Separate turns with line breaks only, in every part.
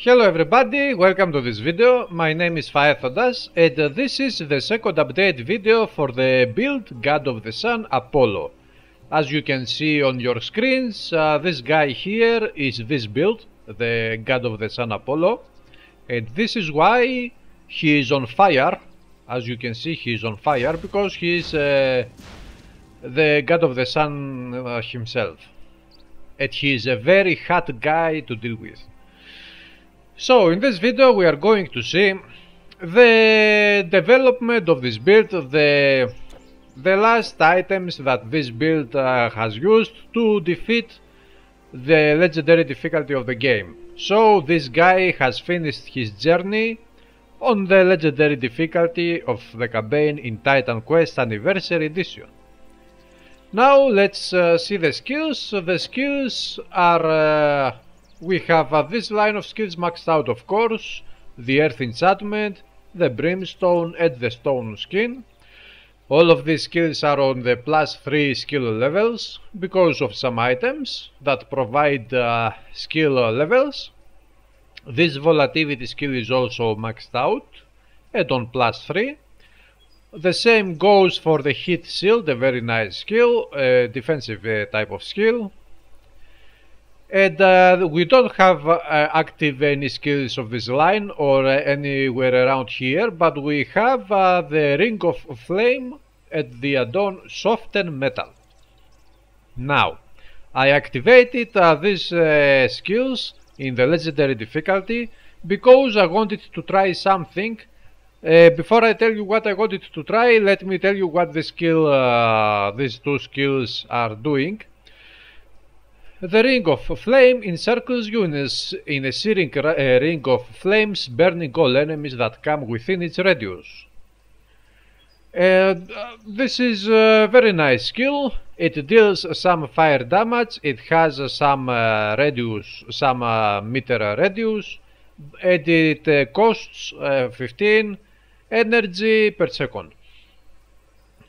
Hello everybody, welcome to this video. My name is Faethodas and this is the second update video for the build God of the Sun Apollo. As you can see on your screens, this guy here is this build, the God of the Sun Apollo. And this is why he is on fire. As you can see, he is on fire because he is the God of the Sun himself. And he is a very hot guy to deal with. So in this video we are going to see the development of this build, the last items that this build has used to defeat the legendary difficulty of the game. So this guy has finished his journey on the legendary difficulty of the campaign in Titan Quest Anniversary Edition. Now let's see the skills. The skills are we have this line of skills maxed out, of course, the earth enchantment, the brimstone and the stone skin. All of these skills are on the +3 skill levels because of some items that provide skill levels. This volatility skill is also maxed out and on +3. The same goes for the heat shield, a very nice skill, defensive type of skill. And we don't have active any skills of this line or anywhere around here, but we have the Ring of Flame and the add-on Soften Metal. Now, I activated these skills in the legendary difficulty because I wanted to try something. Before I tell you what I wanted to try, let me tell you what the skill, these two skills are doing. The Ring of Flame encircles you in a searing ring of flames, burning all enemies that come within its radius. This is a very nice skill. It deals some fire damage, it has some radius, some meter radius, and it costs 15 energy per second.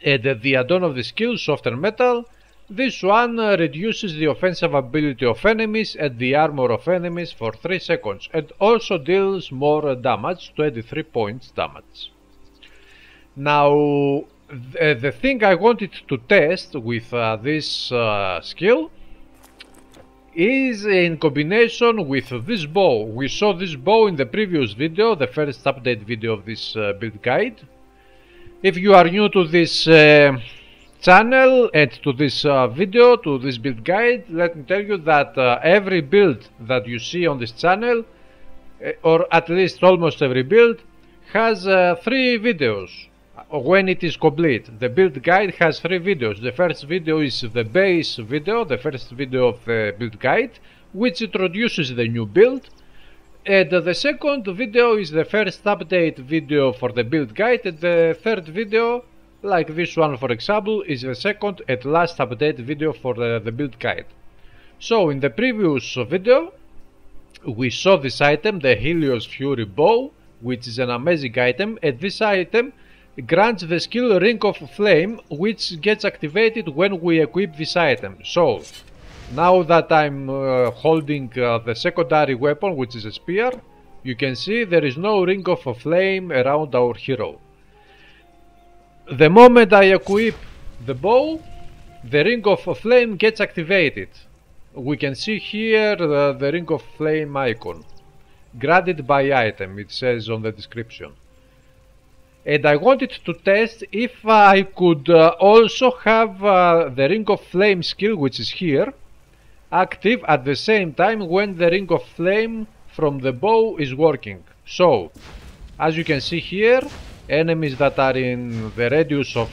And the add-on of the skill, Soften Metal, this one reduces the offensive ability of enemies and the armor of enemies for 3 seconds and also deals more damage, 23 points damage. Now, the thing I wanted to test with this skill is in combination with this bow. We saw this bow in the previous video, the first update video of this build guide. If you are new to this channel and to this video, to this build guide, let me tell you that every build that you see on this channel, or at least almost every build, has 3 videos when it is complete. The build guide has 3 videos. The first video is the base video, the first video of the build guide, which introduces the new build. And the second video is the first update video for the build guide, and the third video, like this one for example, is the second and last update video for the build guide. So in the previous video we saw this item, the Helios Fury Bow, which is an amazing item, and this item grants the skill Ring of Flame, which gets activated when we equip this item. So now that I'm holding the secondary weapon, which is a spear, you can see there is no Ring of Flame around our hero. The moment I equip the bow, the Ring of Flame gets activated. We can see here the Ring of Flame icon. Granted by item, it says on the description. And I wanted to test if I could also have the Ring of Flame skill, which is here, active at the same time when the Ring of Flame from the bow is working. So, as you can see here, enemies that are in the radius of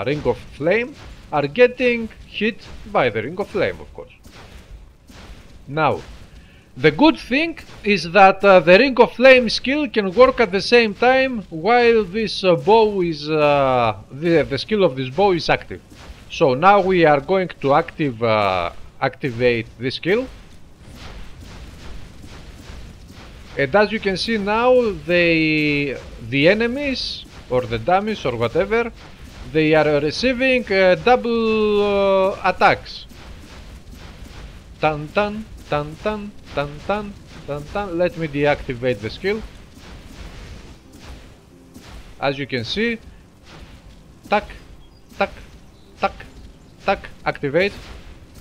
Ring of Flame are getting hit by the Ring of Flame, of course. Now, the good thing is that the Ring of Flame skill can work at the same time while this bow is the skill of this bow is active. So now we are going to activate this skill. And as you can see now, the enemies or the dummies or whatever, they are receiving double attacks. Tan tan tan tan tan tan Dun, dun. Let me deactivate the skill. As you can see, tac, tac, tac, tac, activate,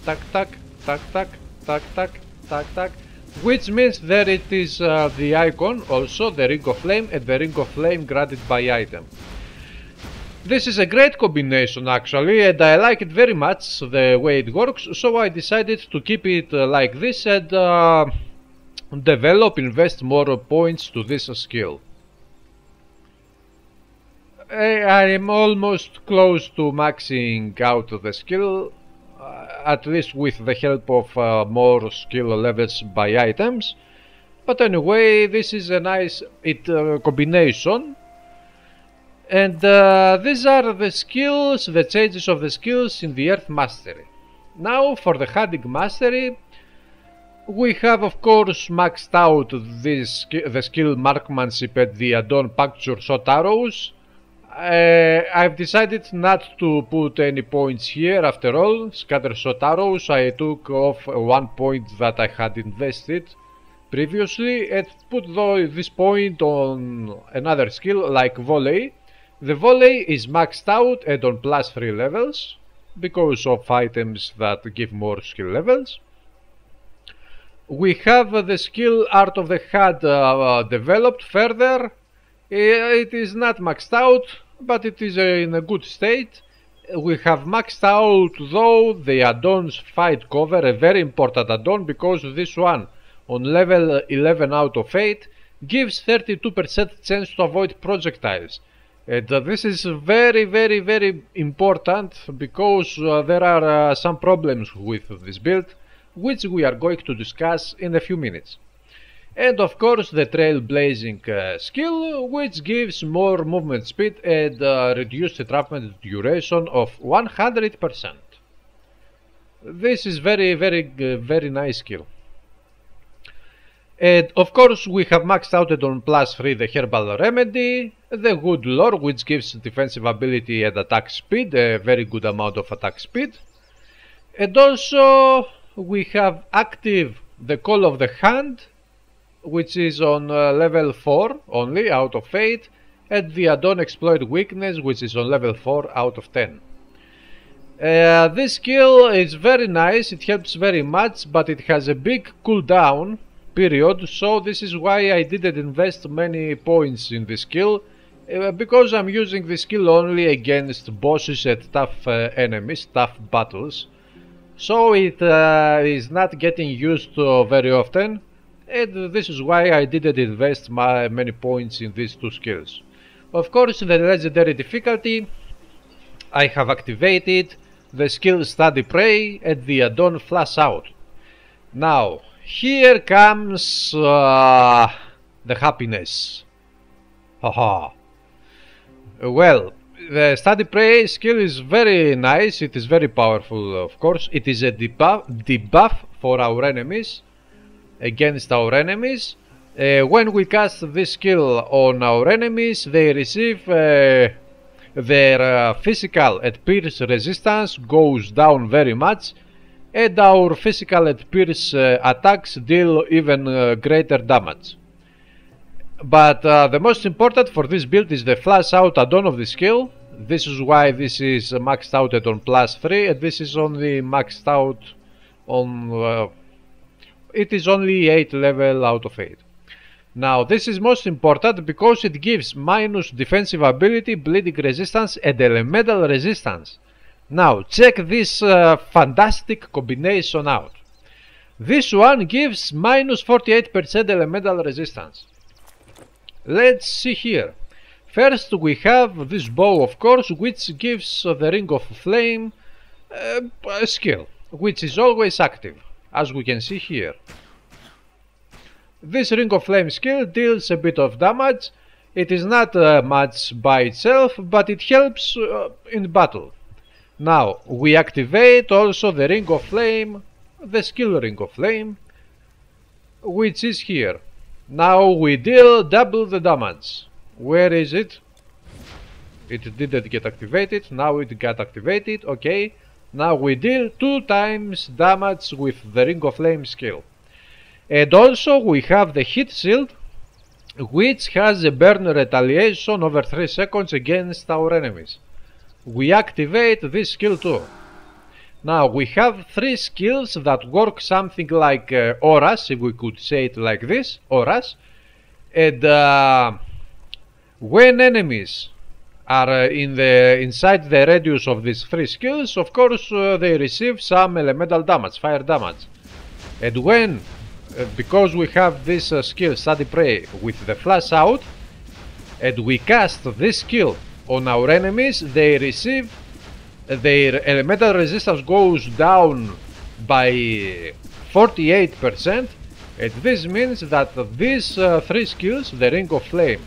tac, tac, tac, tac, tac, tac, tac, tac, which means that it is the icon, also the Ring of Flame, and the Ring of Flame granted by item. This is a great combination actually, and I like it very much the way it works, so I decided to keep it like this and invest more points to this skill. I am almost close to maxing out the skill, at least with the help of more skill levels by items. But anyway, this is a nice combination. And these are the skills, the changes of the skills in the Earth Mastery. Now for the Hunting Mastery, we have of course maxed out the skill Marksmanship and the add-on Puncture Shot Arrows. I've decided not to put any points here after all. Scatter Shot Arrows, I took off 1 point that I had invested previously and put this point on another skill like Volley. The Volley is maxed out and on +3 levels because of items that give more skill levels. We have the skill Art of the Hunt developed further. It is not maxed out, but it is in a good state. We have maxed out though the add-ons Fight Cover, a very important add-on because this one on level 11 out of 8 gives 32% chance to avoid projectiles. And this is very important because there are some problems with this build, which we are going to discuss in a few minutes. And of course the Trailblazing skill, which gives more movement speed and reduced entrapment duration of 100%. This is very nice skill. And of course we have maxed out it on +3 the Herbal Remedy, the Wood Lore, which gives defensive ability and attack speed, a very good amount of attack speed. And also we have active the Call of the Hand, which is on level 4 only out of 8, and the add-on Exploit Weakness, which is on level 4 out of 10. This skill is very nice, it helps very much, but it has a big cooldown period, so this is why I didn't invest many points in this skill, because I'm using this skill only against bosses and tough enemies, tough battles, so it is not getting used very often, and this is why I didn't invest many points in these two skills. Of course, the legendary difficulty, I have activated the skill Study Prey and the add-on Flash Out. Now here comes the happiness. Haha. Well, the Study Prey skill is very nice, it is very powerful of course. It is a debuff for our enemies, against our enemies. When we cast this skill on our enemies, they receive their physical and pierce resistance goes down very much, and our physical and pierce attacks deal even greater damage. But the most important for this build is the Flash Out add-on of the skill. This is why this is maxed out at on +3, and this is only maxed out on it is only 8 level out of 8. Now this is most important because it gives minus defensive ability, bleeding resistance and elemental resistance. Now check this fantastic combination out. This one gives minus 48% elemental resistance. Let's see here. First we have this bow of course, which gives the Ring of Flame skill, which is always active, as we can see here. This Ring of Flame skill deals a bit of damage. It is not much by itself, but it helps in battle. Now we activate also the Ring of Flame, the skill Ring of Flame, which is here. Now we deal double the damage. Where is it? It didn't get activated, now it got activated, okay. Now we deal 2 times damage with the Ring of Flame skill. And also we have the heat shield, which has a burn retaliation over 3 seconds against our enemies. We activate this skill too. Now we have 3 skills that work something like auras, if we could say it like this, auras. And when enemies are inside the radius of these 3 skills, of course they receive some elemental damage, fire damage. And when, because we have this skill, Steady Prey, with the flash out, and we cast this skill on our enemies, they receive, their elemental resistance goes down by 48%, and this means that these 3 skills, the Ring of Flame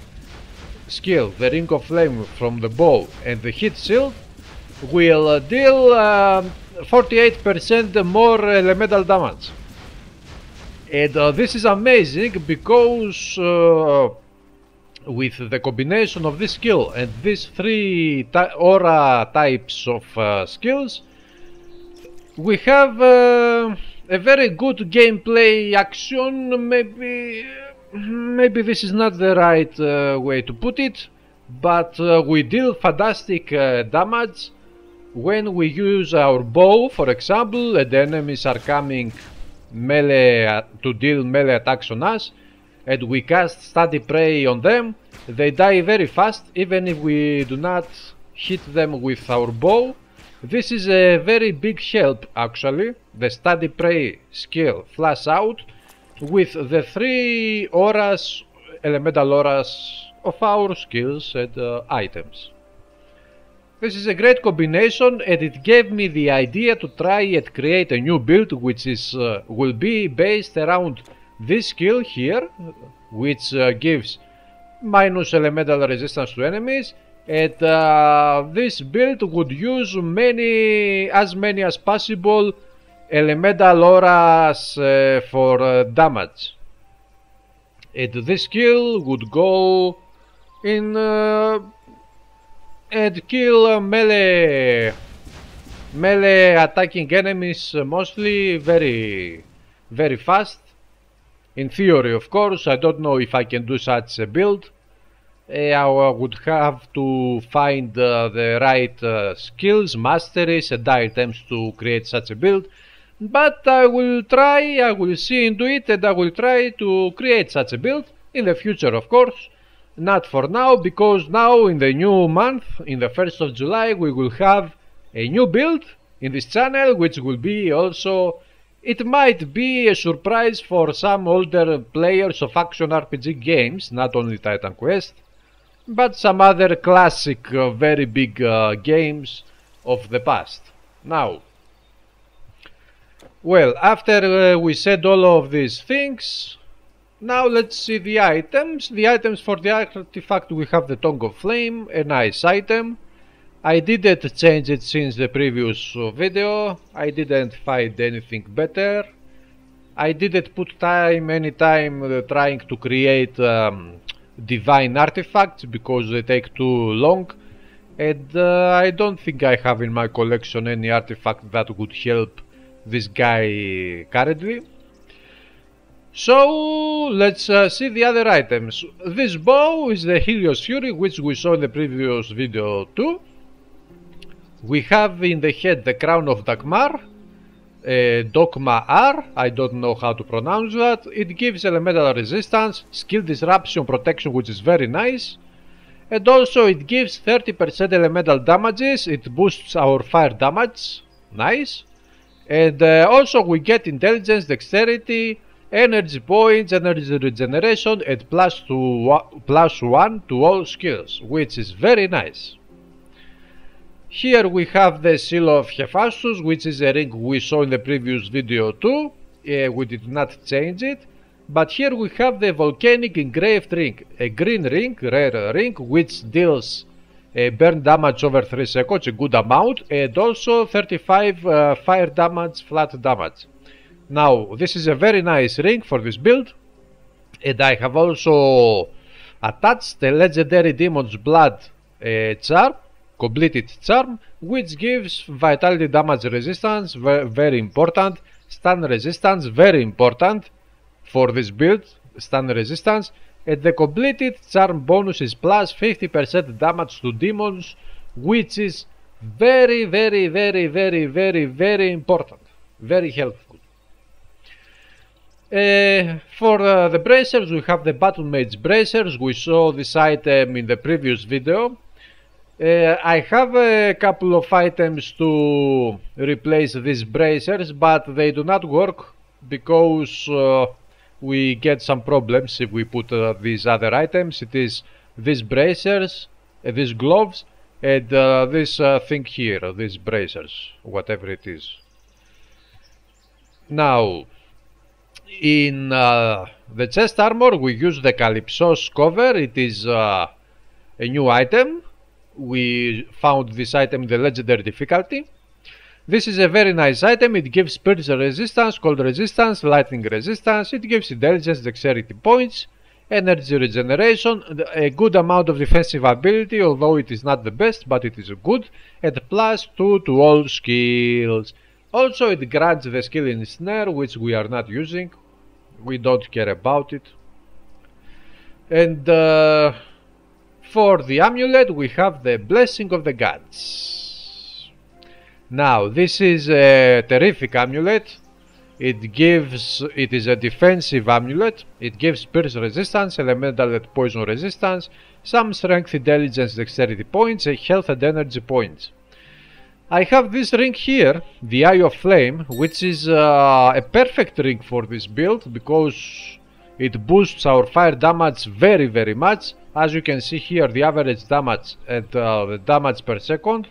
skill, the Ring of Flame from the bow, and the heat shield, will deal 48% more elemental damage. And this is amazing because with the combination of this skill and these 3 aura types of skills, we have a very good gameplay action. Maybe this is not the right way to put it, but we deal fantastic damage when we use our bow, for example, and the enemies are coming melee to deal melee attacks on us, and we cast Steady Prey on them. They die very fast, even if we do not hit them with our bow. This is a very big help actually, the Steady Prey skill flash out with the 3 auras, elemental auras of our skills and items. This is a great combination, and it gave me the idea to try and create a new build which is will be based around this skill here, which gives minus elemental resistance to enemies, and this build would use as many as possible elemental auras for damage. And this skill would go in and kill melee attacking enemies mostly very fast. In theory, of course, I don't know if I can do such a build. I would have to find the right skills, masteries and items to create such a build. But I will try, I will see into it, and I will try to create such a build in the future, of course. Not for now, because now in the new month, in the 1st of July, we will have a new build in this channel, which will be also, it might be a surprise for some older players of action RPG games, not only Titan Quest, but some other classic, very big games of the past. Now, well, after we said all of these things, now let's see the items. The items for the artifact, we have the Tongue of Flame, a nice item. I didn't change it since the previous video. I didn't find anything better. I didn't put any time trying to create divine artifacts because they take too long. And I don't think I have in my collection any artifact that would help this guy currently. So let's see the other items. This bow is the Helios Fury, which we saw in the previous video too. We have in the head the Crown of Dagmar, Dogma R, I don't know how to pronounce that. It gives elemental resistance, skill disruption protection, which is very nice. And also it gives 30% elemental damages, it boosts our fire damage, nice. And also we get intelligence, dexterity, energy points, energy regeneration, and +1 to all skills, which is very nice. Here we have the Seal of Hephaestus, which is a ring we saw in the previous video too. We did not change it. But here we have the Volcanic Engraved Ring, a green ring, rare ring, which deals burn damage over 3 seconds, a good amount, and also 35 fire damage, flat damage. Now, this is a very nice ring for this build, and I have also attached the Legendary Demon's Blood charm, completed charm, which gives vitality damage resistance, very important, stun resistance, very important, for this build, stun resistance, and the completed charm bonus is plus 50% damage to demons, which is very important, very helpful. For the bracers, we have the Battle Mage bracers. We saw this item in the previous video. I have a couple of items to replace these bracers, but they do not work because we get some problems if we put these other items. It is these bracers, these gloves, and this thing here, these bracers, whatever it is. Now, in the chest armor, we use the Calypso's cover. It is a new item. We found this item in the legendary difficulty. This is a very nice item. It gives pierce resistance, cold resistance, lightning resistance. It gives intelligence, dexterity points, energy regeneration, a good amount of defensive ability, although it is not the best, but it is good, and plus 2 to all skills. Also, it grants the skill in snare, which we are not using. We don't care about it. And for the amulet, we have the Blessing of the Gods. Now, this is a terrific amulet. It is a defensive amulet. It gives pierce resistance, elemental and poison resistance, some strength, intelligence, dexterity points, and health and energy points. I have this ring here, the Eye of Flame, which is a perfect ring for this build because it boosts our fire damage very much. As you can see here, the average damage and the damage per second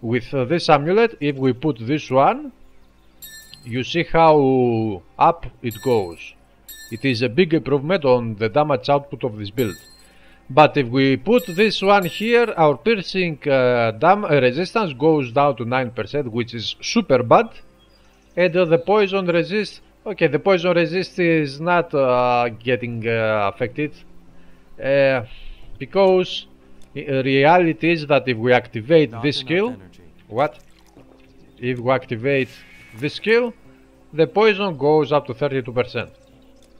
with this amulet. If we put this one, you see how up it goes. It is a big improvement on the damage output of this build. But if we put this one here, our piercing resistance goes down to 9%, which is super bad. And the poison resist, okay, the poison resist is not getting affected. Because reality is that if we activate this skill, if we activate this skill, the poison goes up to 32%.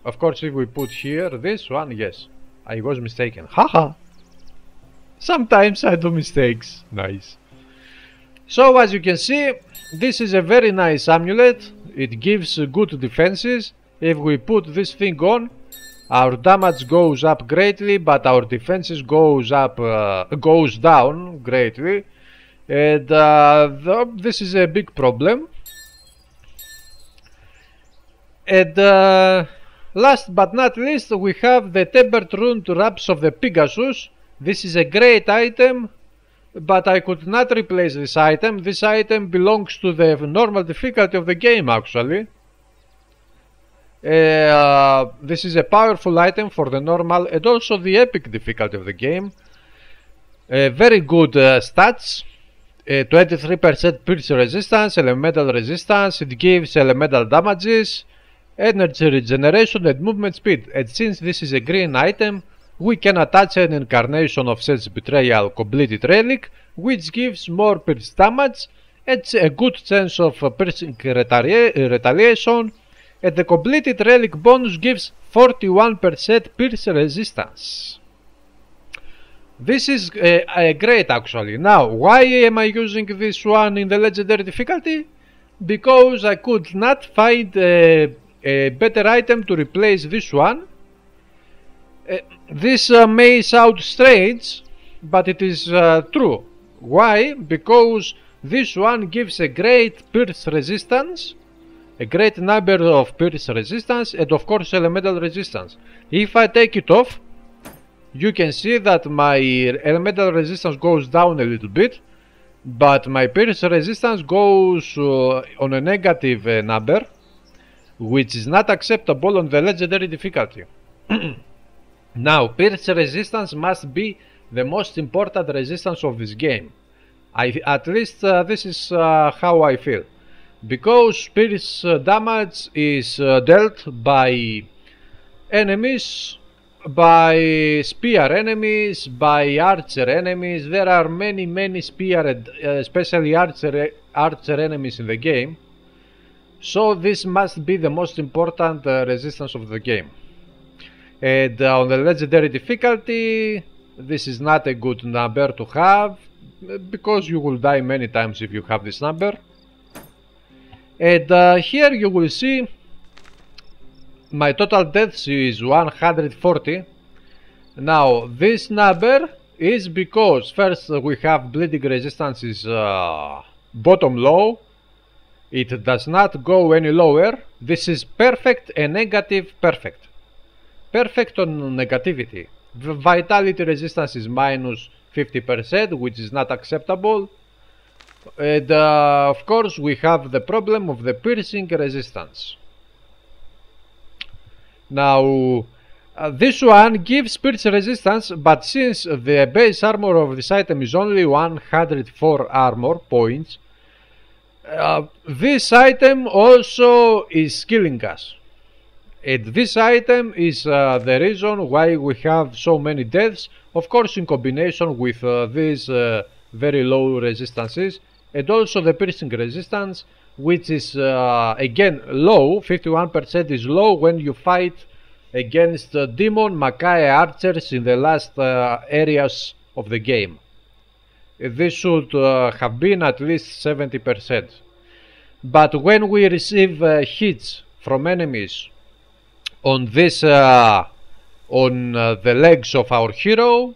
Of course, if we put here this one, yes, I was mistaken. Haha! Sometimes I do mistakes. Nice. So as you can see, this is a very nice amulet. It gives good defenses. If we put this thing on, our damage goes up greatly, but our defenses goes down greatly, and this is a big problem. And last but not least, we have the Tempered Rune Wraps of the Pegasus. This is a great item, but I could not replace this item. This item belongs to the normal difficulty of the game, actually. This is a powerful item for the normal and also the epic difficulty of the game. Very good stats. 23% pierce resistance, elemental resistance. It gives elemental damages, energy regeneration and movement speed. And since this is a green item, we can attach an incarnation of Seth's Betrayal completed relic, which gives more pierce damage and a good chance of piercing retaliation. And the completed relic bonus gives 41% pierce resistance. This is great actually. Now, why am I using this one in the legendary difficulty? Because I could not find a better item to replace this one. This may sound strange, but it is true. Why? Because this one gives a great pierce resistance, a great number of pierce resistance, and of course elemental resistance. If I take it off, you can see that my elemental resistance goes down a little bit, but my pierce resistance goes on a negative number, which is not acceptable on the legendary difficulty. Now, pierce resistance must be the most important resistance of this game. At least this is how I feel. Because pierce damage is dealt by enemies, by spear enemies, by archer enemies. There are many spear and especially archer enemies in the game. So this must be the most important resistance of the game. And on the legendary difficulty, this is not a good number to have, because you will die many times if you have this number. And here you will see my total deaths is 140. Now this number is because first we have bleeding resistance is bottom low. It does not go any lower. This is perfect and negative perfect. Perfect on negativity. The vitality resistance is minus 50%, which is not acceptable. And of course we have the problem of the piercing resistance. Now this one gives pierce resistance, but since the base armor of this item is only 104 armor points, this item also is killing us. And this item is the reason why we have so many deaths, of course in combination with these very low resistances, and also the piercing resistance, which is again low. 51% is low when you fight against demon Makai archers in the last areas of the game. This should have been at least 70%. But when we receive hits from enemies on this on the legs of our hero,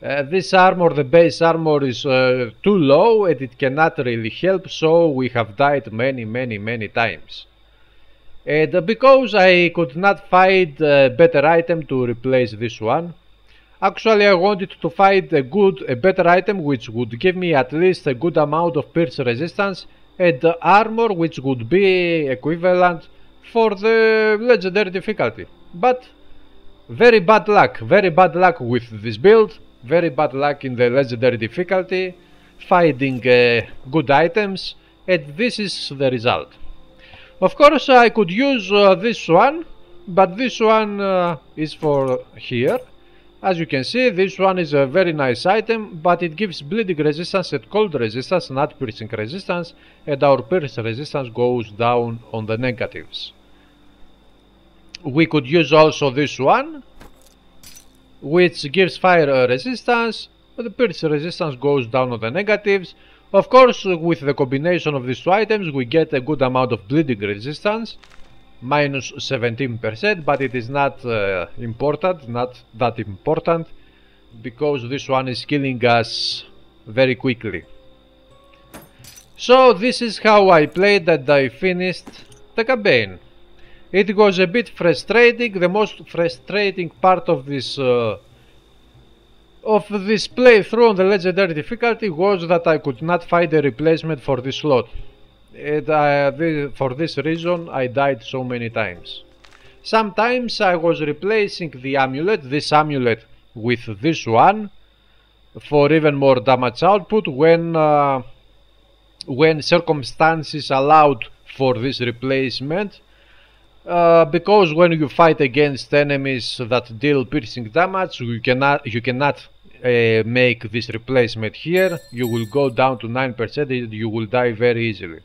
this armor, the base armor, is too low and it cannot really help, so we have died many times. And because I could not find a better item to replace this one, actually I wanted to find a better item which would give me at least a good amount of pierce resistance and armor which would be equivalent for the legendary difficulty. But very bad luck with this build, very bad luck in the legendary difficulty, finding good items, and this is the result. Of course I could use this one, but this one is for here. As you can see, this one is a very nice item, but it gives bleeding resistance and cold resistance, not piercing resistance, and our pierce resistance goes down on the negatives. We could use also this one, which gives fire resistance, but the pierce resistance goes down on the negatives. Of course, with the combination of these two items, we get a good amount of bleeding resistance, minus 17%, but it is not important, not that important, because this one is killing us very quickly. So this is how I played and I finished the campaign. It was a bit frustrating. The most frustrating part of this playthrough on the legendary difficulty was that I could not find a replacement for this slot. And for this reason I died so many times. Sometimes I was replacing the amulet, this amulet, with this one for even more damage output when circumstances allowed for this replacement. Because when you fight against enemies that deal piercing damage, you cannot make this replacement here. You will go down to 9% and you will die very easily.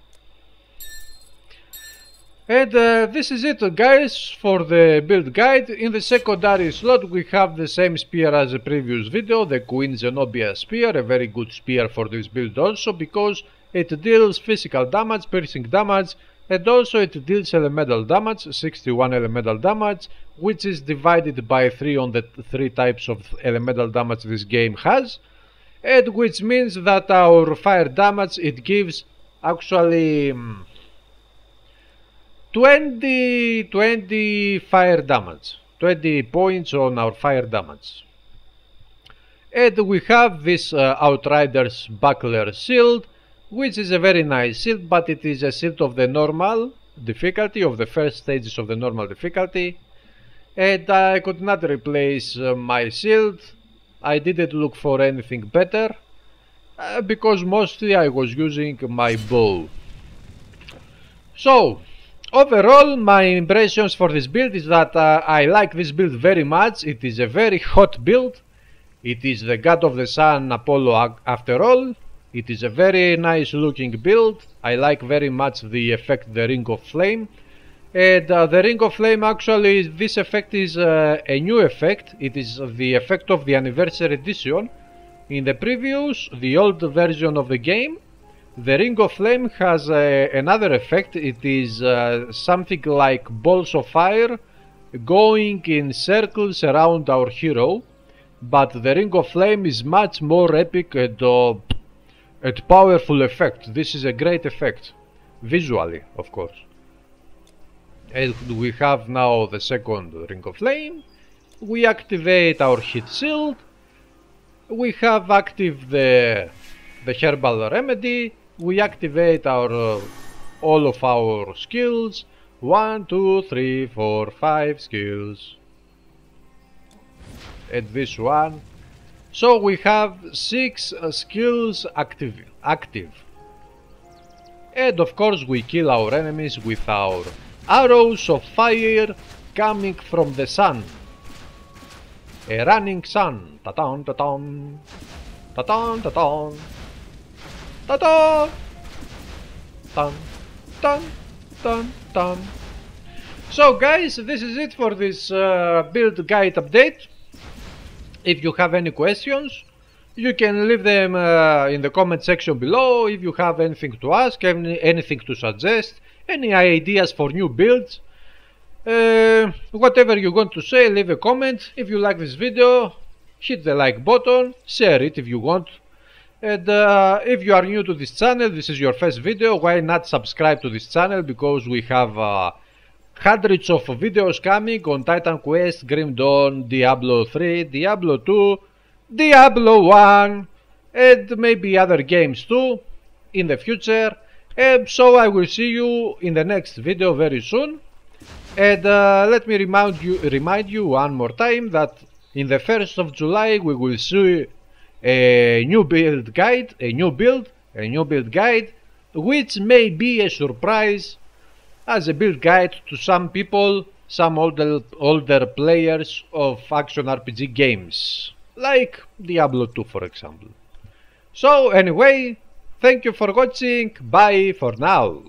And this is it, guys, for the build guide. In the secondary slot we have the same spear as the previous video, the Queen Zenobia spear, a very good spear for this build also, because it deals physical damage, piercing damage, and also it deals elemental damage, 61 elemental damage, which is divided by 3 on the 3 types of elemental damage this game has, and which means that our fire damage, it gives actually 20 fire damage, 20 points on our fire damage. And we have this Outrider's Buckler Shield, which is a very nice shield, but it is a shield of the normal difficulty, of the first stages of the normal difficulty. And I could not replace my shield. I didn't look for anything better, because mostly I was using my bow. So, overall, my impressions for this build is that I like this build very much. It is a very hot build. It is the god of the sun, Apollo, after all. It is a very nice looking build. I like very much the effect, the Ring of Flame. And the Ring of Flame, actually, this effect is a new effect. It is the effect of the Anniversary Edition. In the previous, the old version of the game, the Ring of Flame has another effect. It is something like balls of fire going in circles around our hero. But the Ring of Flame is much more epic and powerful effect. This is a great effect, visually, of course. And we have now the second Ring of Flame. We activate our hit shield. We have active the herbal remedy. We activate our all of our skills. 1, 2, 3, 4, 5 skills. And this one. So we have 6 skills active. And of course we kill our enemies with our arrows of fire coming from the sun. A running sun. Ta-tan, ta-tan. Ta-tan, ta-tan. Ta-tan. Tan, tan, tan, tan. So guys, this is it for this build guide update. If you have any questions, you can leave them in the comment section below. If you have anything to ask, anything to suggest, any ideas for new builds, whatever you want to say, leave a comment. If you like this video, hit the like button, share it if you want. And if you are new to this channel, this is your first video, why not subscribe to this channel, because we have hundreds of videos coming on Titan Quest, Grim Dawn, Diablo 3, Diablo 2, Diablo 1, and maybe other games too in the future. So I will see you in the next video very soon. And let me remind you one more time that in the 1st of July we will see a new build guide, which may be a surprise as a build guide to some people, some older players of action RPG games, like Diablo 2 for example. So anyway, thank you for watching, bye for now.